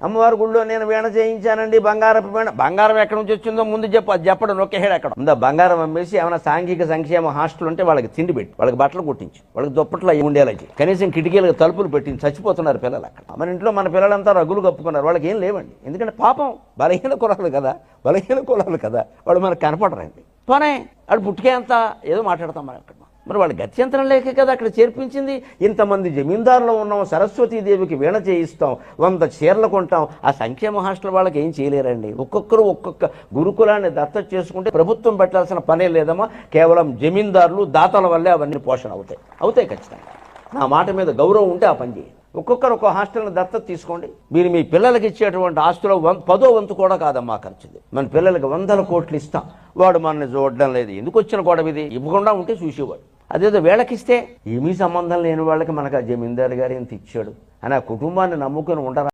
అమ్మవారి గుళ్ళో నేను వీణ చేయించానండి, బంగారపు వీణ. బంగారం ఎక్కడి నుంచి వచ్చిందో ముందు చెప్పు, అది చెప్పడం నొక్కేహాడు. ఎక్కడ ఉందా బంగారం అమ్మేసి ఏమైనా సాంఘిక సంక్షేమ హాస్టల్ ఉంటే వాళ్ళకి తిండి పెట్టి, వాళ్ళకి బట్టలు కుట్టించి, వాళ్ళకి దుప్పట్లు ఉండేలా చేయి, కనీసం కిటికీలకు తలుపులు పెట్టించి చచ్చిపోతున్నారు పిల్లలు అక్కడ. మన ఇంట్లో మన పిల్లలంతా రగ్గులు కప్పుకున్నారు, వాళ్ళకి ఏం లేవండి. ఎందుకంటే పాపం బలహీన కులాలు కదా, వాళ్ళు మనకు కనపడరండి. పోనే వాడు పుట్టుకే అంత ఏదో మాట్లాడతాం మనం అక్కడ. మరి వాళ్ళ గత్యంతరం లేకే కదా అక్కడ చేర్పించింది. ఇంతమంది జమీందారులు ఉన్నాం, సరస్వతీదేవికి వీణ చేయిస్తాం, 100 చీరలు కొంటాం. ఆ సంక్షేమ హాస్టల్ వాళ్ళకి ఏం చేయలేరండి. ఒక్కొక్కరు ఒక్కొక్క గురుకులాన్ని దత్తత చేసుకుంటే ప్రభుత్వం పెట్టాల్సిన పనే లేదమ్మా. కేవలం జమీందారులు దాతల వల్లే అవన్నీ పోషణ అవుతాయి ఖచ్చితంగా. నా మాట మీద గౌరవం ఉంటే ఆ పని చేయండి. ఒక్కొక్కరు ఒక హాస్టల్ని దత్తత తీసుకోండి. మీరు మీ పిల్లలకి ఇచ్చేటువంటి ఆస్తులో 10వ వంతు కూడా కాదమ్మా ఖర్చుది. మన పిల్లలకి 100 కోట్లు ఇస్తాం, వాడు మనల్ని చూడడం లేదు. ఎందుకు వచ్చిన గొడవ ఇది? ఇవ్వకుండా ఉంటే చూసేవాడు. అదేదో వీళ్ళకిస్తే ఏమీ సంబంధం లేని వాళ్ళకి మనకు ఆ జమీందారు గారు ఎంత ఇచ్చాడు అని ఆ కుటుంబాన్ని నమ్ముకొని ఉండరా?